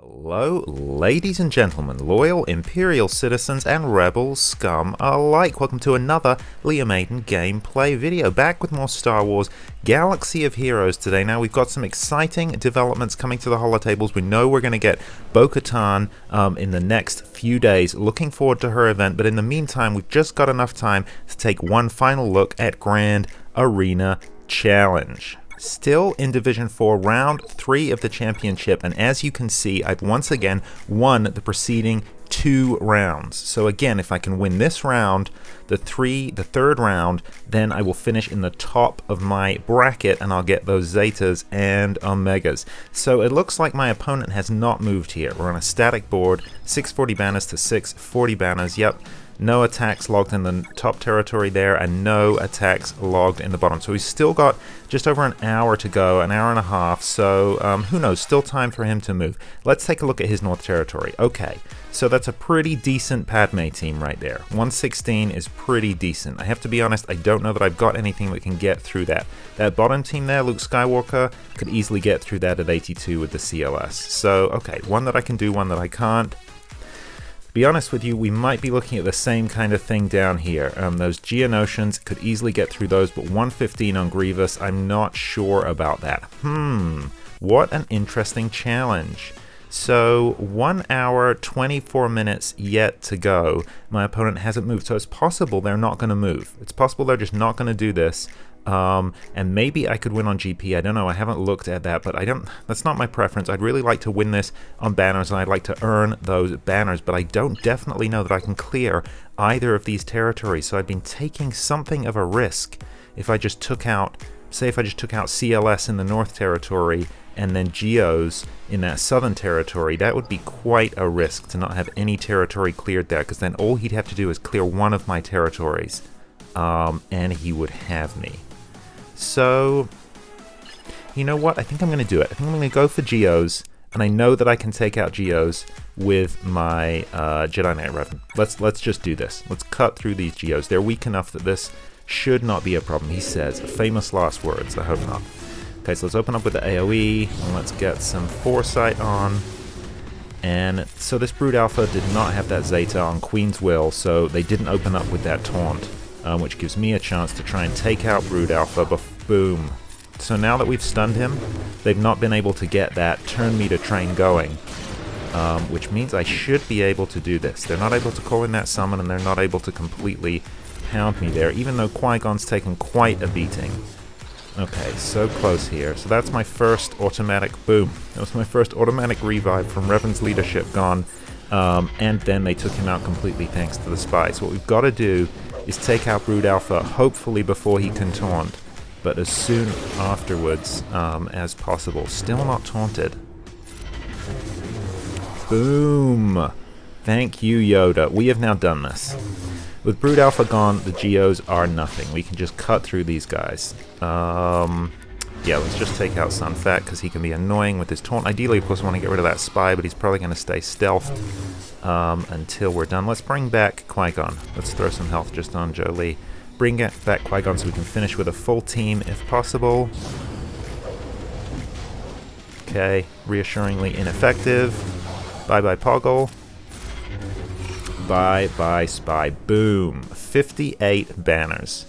Hello, ladies and gentlemen, loyal Imperial citizens and rebel scum alike. Welcome to another Liam Aiden gameplay video. Back with more Star Wars Galaxy of Heroes today. Now, we've got some exciting developments coming to the holotables. We know we're going to get Bo-Katan in the next few days. Looking forward to her event, but in the meantime, we've just got enough time to take one final look at Grand Arena Challenge. Still in Division 4, Round 3 of the championship, and as you can see, I've once again won the preceding 2 rounds. So again, if I can win this round, the third round, then I will finish in the top of my bracket, and I'll get those Zetas and Omegas. So it looks like my opponent has not moved here. We're on a static board, 640 banners to 640 banners, yep. No attacks logged in the top territory there, and no attacks logged in the bottom. So he's still got just over an hour to go, an hour and a half, so who knows, still time for him to move. Let's take a look at his North Territory. Okay, so that's a pretty decent Padme team right there. 116 is pretty decent. I have to be honest, I don't know that I've got anything that can get through that. That bottom team there, Luke Skywalker, could easily get through that at 82 with the CLS. So, okay, one that I can do, one that I can't. To be honest with you, we might be looking at the same kind of thing down here. Those Geonosians could easily get through those, but 115 on Grievous, I'm not sure about that. What an interesting challenge. So 1 hour, 24 minutes yet to go. My opponent hasn't moved, so it's possible they're not going to move. It's possible they're just not going to do this. And maybe I could win on GP. I don't know. I haven't looked at that, but that's not my preference. I'd really like to win this on banners, and I'd like to earn those banners, but I don't definitely know that I can clear either of these territories. So I've been taking something of a risk. If I just took out, say if I just took out CLS in the North Territory and then Geos in that Southern Territory, that would be quite a risk to not have any territory cleared there, because then all he'd have to do is clear one of my territories, and he would have me. So, you know what? I think I'm going to do it. I think I'm going to go for Geos, and I know that I can take out Geos with my Jedi Knight Revan. Let's just do this. Let's cut through these Geos. They're weak enough that this should not be a problem. He says, famous last words. I hope not. Okay, so let's open up with the AoE, and let's get some Foresight on. And so this Brood Alpha did not have that Zeta on Queen's Will, so they didn't open up with that taunt. Which gives me a chance to try and take out Brood Alpha. Boom. So now that we've stunned him, they've not been able to get that turn meter train going, which means I should be able to do this. They're not able to call in that summon, and they're not able to completely pound me there, even though Qui-Gon's taken quite a beating. Okay, so close here. So that's my first automatic boom. That was my first automatic revive from Revan's leadership gone, and then they took him out completely thanks to the spy. So what we've got to do is take out Brood Alpha, hopefully before he can taunt, but as soon afterwards as possible. Still not taunted. Boom! Thank you, Yoda. We have now done this. With Brood Alpha gone, the Geos are nothing. We can just cut through these guys. Yeah, let's just take out Sun Fat, because he can be annoying with his taunt. Ideally, of course, I want to get rid of that spy, but he's probably going to stay stealth until we're done. Let's bring back Qui-Gon. Let's throw some health just on Jolie. Bring back Qui-Gon so we can finish with a full team if possible. Okay, reassuringly ineffective. Bye-bye Poggle. Bye-bye Spy. Boom. 58 banners.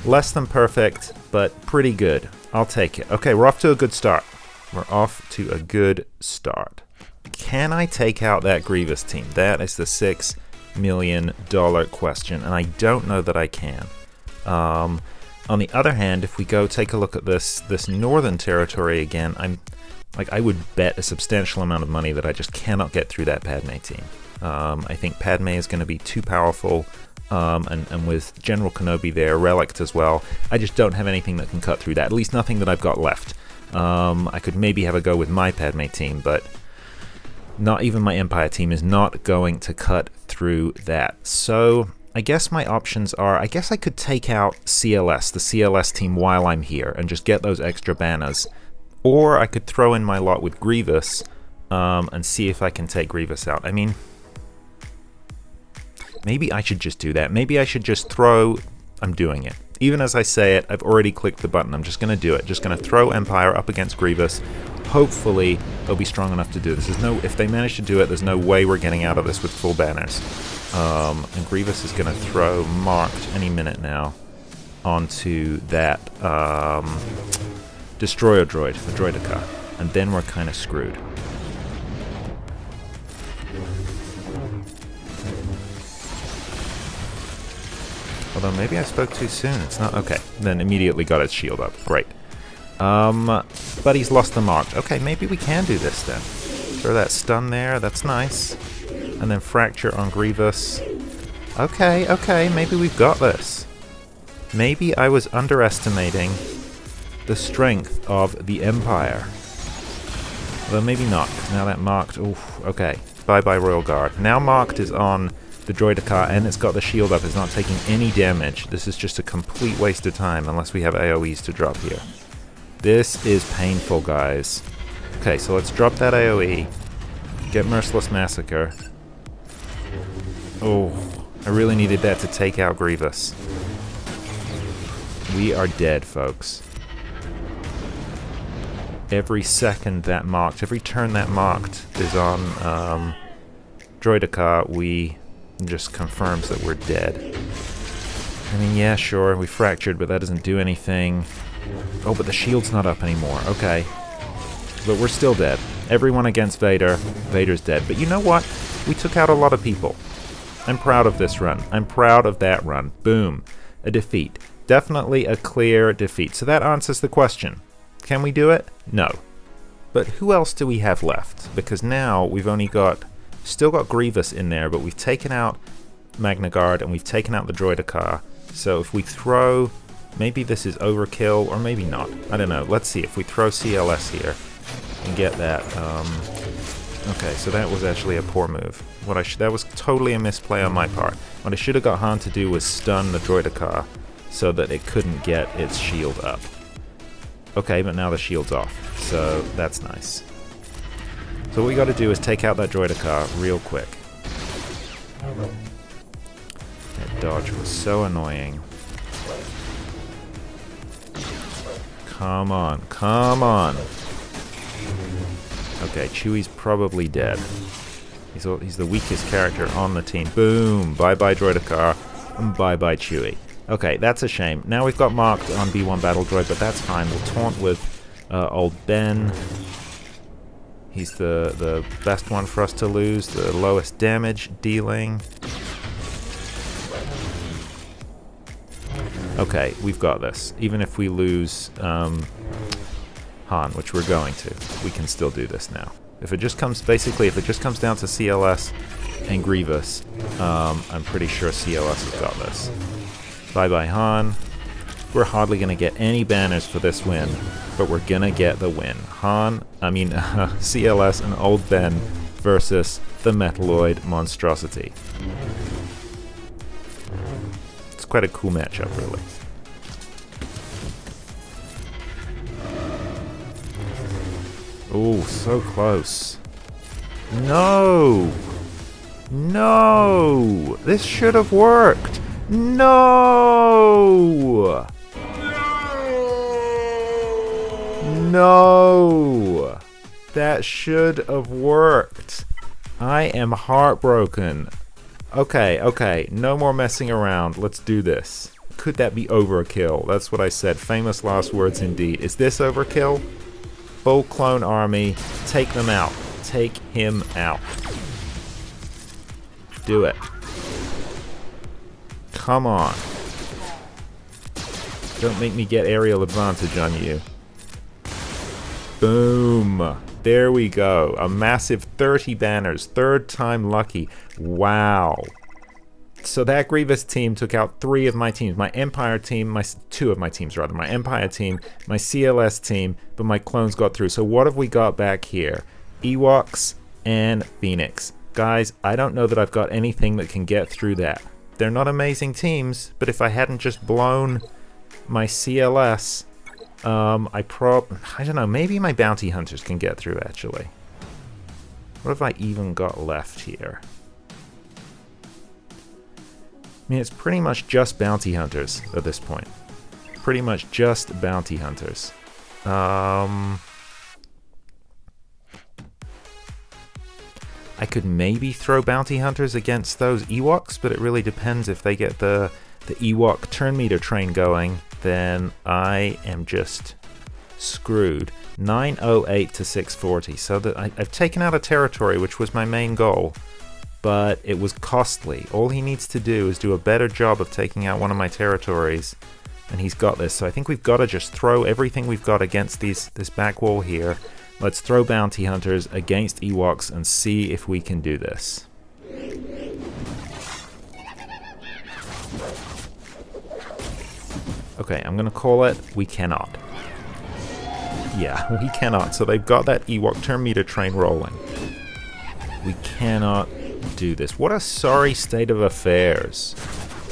Less than perfect, but pretty good. I'll take it. Okay, we're off to a good start. We're off to a good start. Can I take out that Grievous team? That is the $6 million question, and I don't know that I can. On the other hand, if we go take a look at this Northern Territory again, I would bet a substantial amount of money that I just cannot get through that Padme team. I think Padme is going to be too powerful, and with General Kenobi there, Relict as well, I just don't have anything that can cut through that, at least nothing that I've got left. I could maybe have a go with my Padme team, but not even my Empire team is not going to cut through that. So I guess my options are, I guess I could take out CLS, the CLS team, while I'm here and just get those extra banners. Or I could throw in my lot with Grievous and see if I can take Grievous out. I mean, maybe I should just do that. Maybe I should just throw... I'm doing it. Even as I say it, I've already clicked the button. I'm just going to do it. Just going to throw Empire up against Grievous. Hopefully they'll be strong enough to do this. If they manage to do it, there's no way we're getting out of this with full banners. And Grievous is going to throw Marked any minute now onto that Destroyer droid, the Droideka. And then we're kind of screwed. Although maybe I spoke too soon. It's not... Okay, then immediately got its shield up. Great. But he's lost the Marked. Okay, maybe we can do this then. Throw that stun there. That's nice. And then Fracture on Grievous. Okay, okay, maybe we've got this. Maybe I was underestimating the strength of the Empire. Well, maybe not. Now that Marked... Oof, okay. Bye-bye, Royal Guard. Now Marked is on the Droideka, and it's got the shield up. It's not taking any damage. This is just a complete waste of time, unless we have AoEs to drop here. This is painful, guys. Okay, so let's drop that AoE. Get Merciless Massacre. Oh, I really needed that to take out Grievous. We are dead, folks. Every second that Marked, every turn that Marked is on Droideka, we just confirms that we're dead. I mean, yeah, sure, we fractured, but that doesn't do anything. Oh, but the shield's not up anymore. Okay. But we're still dead. Everyone against Vader. Vader's dead. But you know what? We took out a lot of people. I'm proud of this run. I'm proud of that run. Boom. A defeat. Definitely a clear defeat. So that answers the question. Can we do it? No. But who else do we have left? Because now we've only got... Still got Grievous in there, but we've taken out Magna Guard and we've taken out the Droideka. So if we throw... Maybe this is overkill, or maybe not. I don't know. Let's see. If we throw CLS here and get that... Okay, so that was actually a poor move. That was totally a misplay on my part. What I should have got Han to do was stun the Droideka so that it couldn't get its shield up. Okay, but now the shield's off, so that's nice. So what we got to do is take out that Droideka real quick. That dodge was so annoying. Come on, come on. Okay, Chewie's probably dead. He's the weakest character on the team. Boom! Bye-bye Droideka, and bye-bye Chewie. Okay, that's a shame. Now we've got Marked on B1 Battle Droid, but that's fine. We'll taunt with old Ben. He's the best one for us to lose, the lowest damage dealing. Okay, we've got this. Even if we lose Han, which we're going to, we can still do this now. If it just comes, basically, if it just comes down to CLS and Grievous, I'm pretty sure CLS has got this. Bye-bye Han. We're hardly going to get any banners for this win, but we're going to get the win. CLS and Old Ben versus the Metalloid monstrosity. It's quite a cool matchup, really. Oh, so close. No! No! This should have worked! No! No! That should have worked. I am heartbroken. Okay, no more messing around. Let's do this. Could that be overkill? That's what I said. Famous last words indeed. Is this overkill? Full clone army. Take them out. Take him out. Do it. Come on. Don't make me get aerial advantage on you. Boom. There we go. A massive 30 banners. Third time lucky. Wow. So that Grievous team took out 3 of my teams. My Empire team, 2 of my teams rather. My Empire team, my CLS team, but my clones got through. So what have we got back here? Ewoks and Phoenix. Guys, I don't know that I've got anything that can get through that. They're not amazing teams, but if I hadn't just blown my CLS, I don't know, maybe my bounty hunters can get through, actually. What have I even got left here? I mean, it's pretty much just bounty hunters at this point. Pretty much just bounty hunters. I could maybe throw bounty hunters against those Ewoks, but it really depends. If they get the Ewok turn meter train going, then I am just screwed. 908 to 640, so that I've taken out a territory, which was my main goal, but it was costly. All he needs to do is do a better job of taking out one of my territories, and he's got this. So I think we've got to just throw everything we've got against this back wall here. Let's throw bounty hunters against Ewoks and see if we can do this. Okay, I'm gonna call it, we cannot. Yeah, we cannot. So they've got that Ewok turn meter train rolling. We cannot do this. What a sorry state of affairs.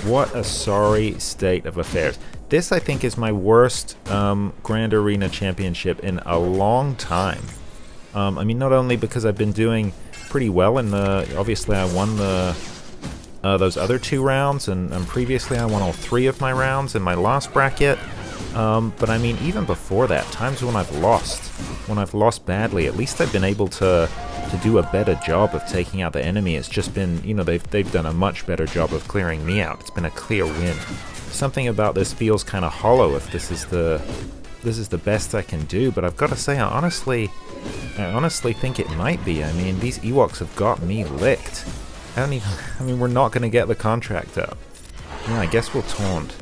What a sorry state of affairs. This, I think, is my worst Grand Arena Championship in a long time. I mean, not only because I've been doing pretty well in the... Obviously, I won those other 2 rounds, and previously I won all 3 of my rounds in my last bracket. But I mean, even before that, times when I've lost badly, at least I've been able to do a better job of taking out the enemy. It's just been, you know, they've done a much better job of clearing me out. It's been a clear win. Something about this feels kind of hollow if this is the best I can do, but I've got to say, I honestly think it might be. I mean, these Ewoks have got me licked. I mean, we're not going to get the contract up. Yeah, I guess we'll taunt.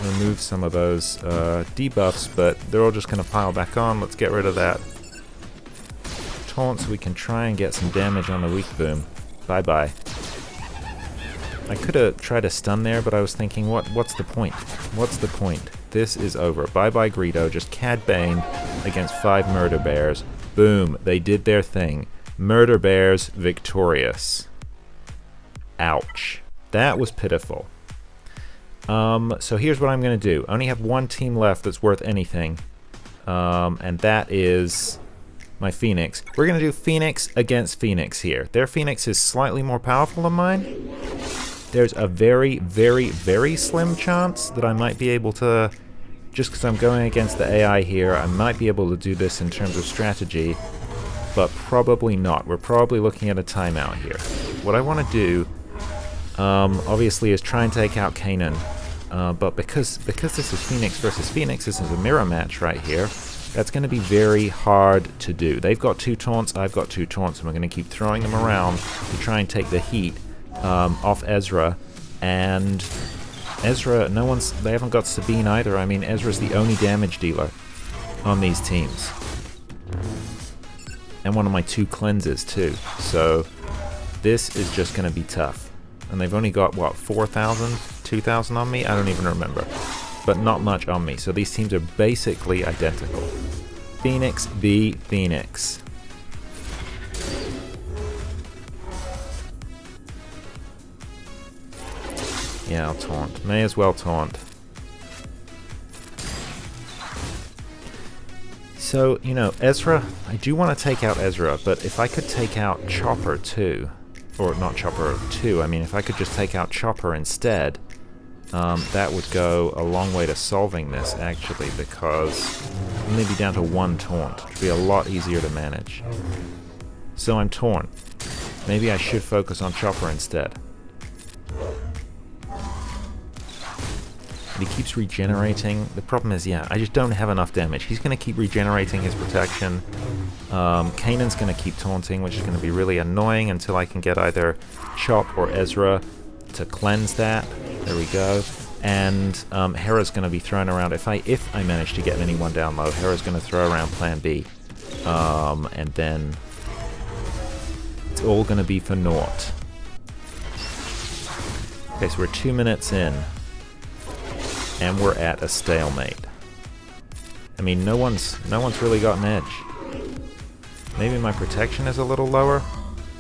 Remove some of those debuffs, but they're all just going to pile back on. Let's get rid of that taunt so we can try and get some damage on the weak boom. Bye-bye. I could have tried a stun there, but I was thinking, what's the point? What's the point? This is over. Bye-bye, Greedo. Just Cad Bane against 5 Murder Bears. Boom. They did their thing. Murder Bears victorious. Ouch. That was pitiful. So here's what I'm going to do. I only have 1 team left that's worth anything. And that is my Phoenix. We're going to do Phoenix against Phoenix here. Their Phoenix is slightly more powerful than mine. There's a very, very, very slim chance that I might be able to, just because I'm going against the AI here, I might be able to do this in terms of strategy, but probably not. We're probably looking at a timeout here. What I want to do, obviously, is try and take out Kanan, but because this is Phoenix versus Phoenix, this is a mirror match right here, that's going to be very hard to do. They've got 2 taunts, I've got 2 taunts, and we're going to keep throwing them around to try and take the heat off Ezra. And Ezra, they haven't got Sabine either. I mean, Ezra's the only damage dealer on these teams. And one of my 2 cleanses too. So this is just going to be tough. And they've only got, what, 4,000, 2,000 on me? I don't even remember. But not much on me. So these teams are basically identical. Phoenix v. Phoenix. Yeah, I'll taunt. May as well taunt. So, you know, Ezra, I do want to take out Ezra, but if I could take out Chopper too, or not Chopper 2, I mean, if I could just take out Chopper instead, that would go a long way to solving this, actually, because I'm maybe down to 1 taunt, which would be a lot easier to manage. So I'm torn. Maybe I should focus on Chopper instead. He keeps regenerating. The problem is, yeah, I just don't have enough damage. He's going to keep regenerating his protection. Kanan's going to keep taunting, which is going to be really annoying until I can get either Chop or Ezra to cleanse that. There we go. And Hera's going to be thrown around. If I manage to get anyone down low, Hera's going to throw around Plan B. And then it's all going to be for naught. Okay, so we're 2 minutes in. And we're at a stalemate. I mean, no one's really got an edge. Maybe my protection is a little lower,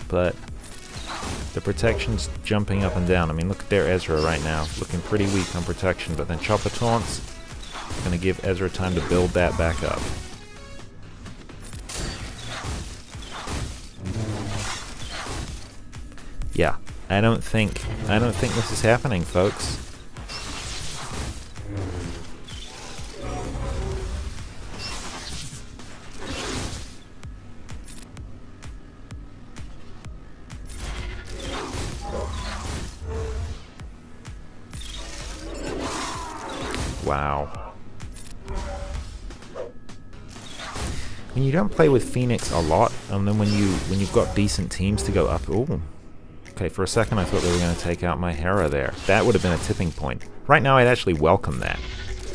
but the protection's jumping up and down. I mean, look at their Ezra right now, looking pretty weak on protection, but then Chopper taunts. Gonna give Ezra time to build that back up. Yeah, I don't think this is happening, folks. Wow. When you don't play with Phoenix a lot, and then when you've got decent teams to go up, ooh. Okay, for a second I thought they were going to take out my Hera there. That would have been a tipping point. Right now I'd actually welcome that.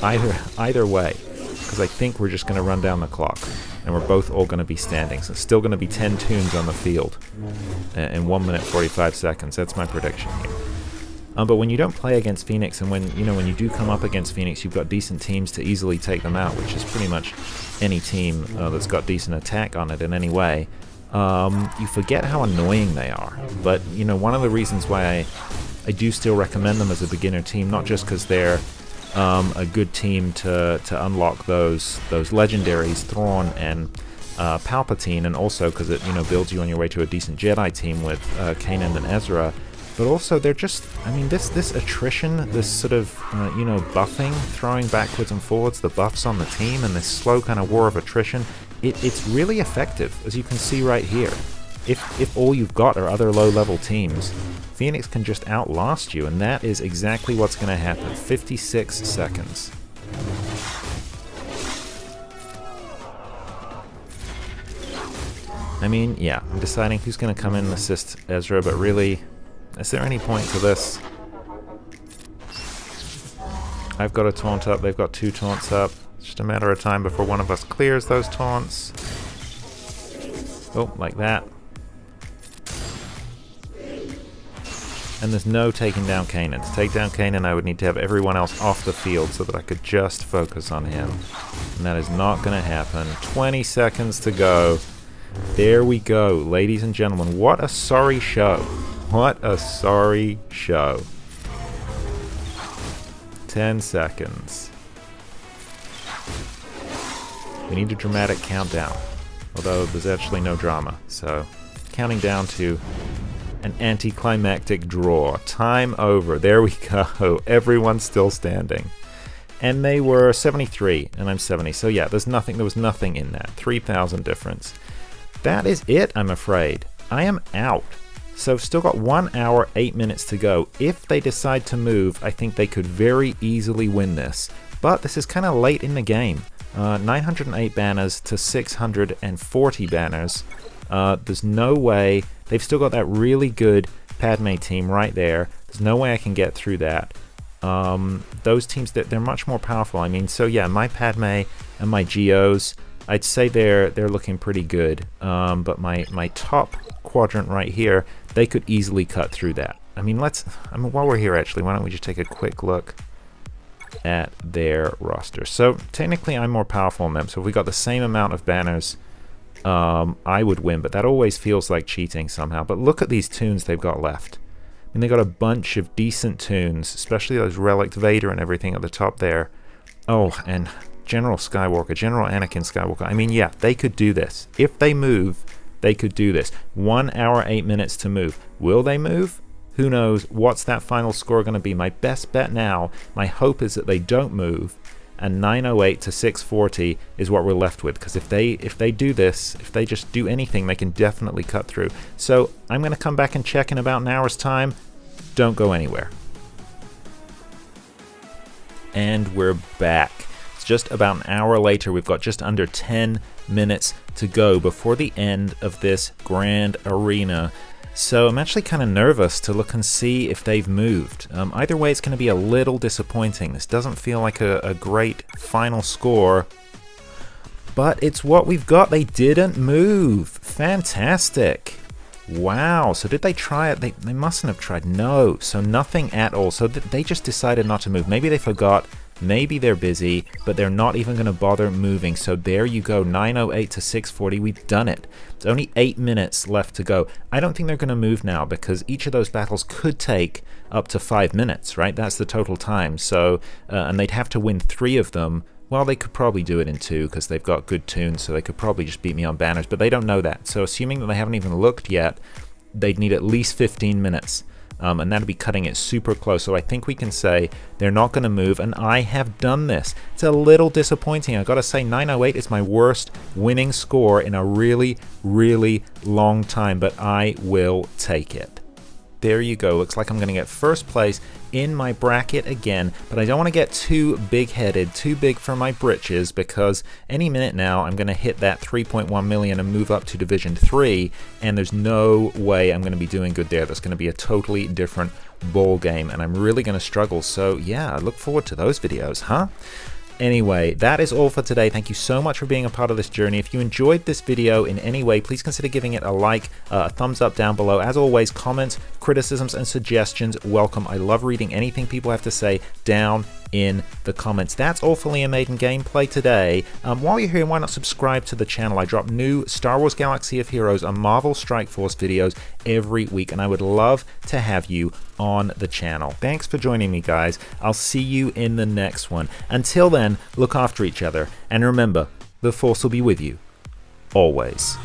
Either way, because I think we're just going to run down the clock, and we're both all going to be standing. So it's still going to be 10 toons on the field in 1 minute 45 seconds. That's my prediction here. But when you don't play against Phoenix, and when you do come up against Phoenix, you've got decent teams to easily take them out, which is pretty much any team that's got decent attack on it in any way. You forget how annoying they are. But one of the reasons why I do still recommend them as a beginner team, not just because they're a good team to unlock those legendaries, Thrawn and Palpatine, and also because it builds you on your way to a decent Jedi team with Kanan and Ezra. But also, they're just, this attrition, this sort of, buffing, throwing backwards and forwards, the buffs on the team, and this slow kind of war of attrition, it's really effective, as you can see right here. If all you've got are other low-level teams, Phoenix can just outlast you, and that is exactly what's going to happen. 56 seconds. Yeah, I'm deciding who's going to come in and assist Ezra, but really, is there any point to this? I've got a taunt up, they've got 2 taunts up. It's just a matter of time before one of us clears those taunts. Oh, like that. And there's no taking down Kanan. To take down Kanan, I would need to have everyone else off the field so that I could just focus on him. And that is not going to happen. 20 seconds to go. There we go, ladies and gentlemen. What a sorry show. What a sorry show. 10 seconds. We need a dramatic countdown. Although there's actually no drama. So, counting down to an anticlimactic draw. Time over. There we go. Everyone's still standing. And they were 73, and I'm 70. So yeah, there was nothing in that. 3,000 difference. That is it, I'm afraid. I am out. So still got 1 hour, 8 minutes to go. If they decide to move, I think they could very easily win this. But this is kind of late in the game. 908 banners to 640 banners. There's no way. They've still got that really good Padme team right there. There's no way I can get through that. Those teams, they're much more powerful. So yeah, my Padme and my Geos, I'd say they're looking pretty good. But my top quadrant right here, they could easily cut through that. While we're here actually, why don't we just take a quick look at their roster. So technically I'm more powerful than them. So if we got the same amount of banners, I would win, but that always feels like cheating somehow. But look at these tunes they've got left. They got a bunch of decent tunes, especially those Relic Vader and everything at the top there. Oh, and General Anakin Skywalker. Yeah, they could do this. If they move, they could do this. 1 hour, 8 minutes to move. Will they move? Who knows? What's that final score going to be? My best bet now, my hope is that they don't move, and 908 to 640 is what we're left with, because if they do this, if they just do anything, they can definitely cut through. So I'm going to come back and check in about an hour's time. Don't go anywhere. And we're back. It's just about an hour later. We've got just under 10 minutes to go before the end of this grand arena. So I'm actually kind of nervous to look and see if they've moved. Either way, it's going to be a little disappointing. This doesn't feel like a great final score, but it's what we've got. They didn't move. Fantastic. Wow. So did they try it? They mustn't have tried. No. So nothing at all. So they just decided not to move. Maybe they forgot. Maybe they're busy, but they're not even going to bother moving. So there you go, 908 to 640. We've done it. It's only 8 minutes left to go. I don't think they're going to move now, because each of those battles could take up to 5 minutes, right? That's the total time. So, and they'd have to win 3 of them. Well, they could probably do it in 2 because they've got good tunes, so they could probably just beat me on banners, but they don't know that. So assuming that they haven't even looked yet, they'd need at least 15 minutes. And that'd be cutting it super close. So I think we can say they're not going to move, and I have done this. It's a little disappointing. I got to say 908 is my worst winning score in a really, really long time, but I will take it. there you go. Looks like I'm going to get first place in my bracket again, but I don't want to get too big-headed, too big for my britches, because any minute now I'm going to hit that 3.1 million and move up to Division 3, and there's no way I'm going to be doing good there. That's going to be a totally different ball game, and I'm really going to struggle. So yeah, I look forward to those videos, huh? Anyway, that is all for today. Thank you so much for being a part of this journey. If you enjoyed this video in any way, please consider giving it a like, a thumbs up down below. As always, comments, criticisms, and suggestions welcome. I love reading anything people have to say down in the comments. That's all for Liam Maiden Gameplay today. While you're here, why not subscribe to the channel? I drop new Star Wars Galaxy of Heroes and Marvel Strike Force videos every week, and I would love to have you on the channel. Thanks for joining me, guys. I'll see you in the next one. Until then, look after each other, and remember, the Force will be with you always.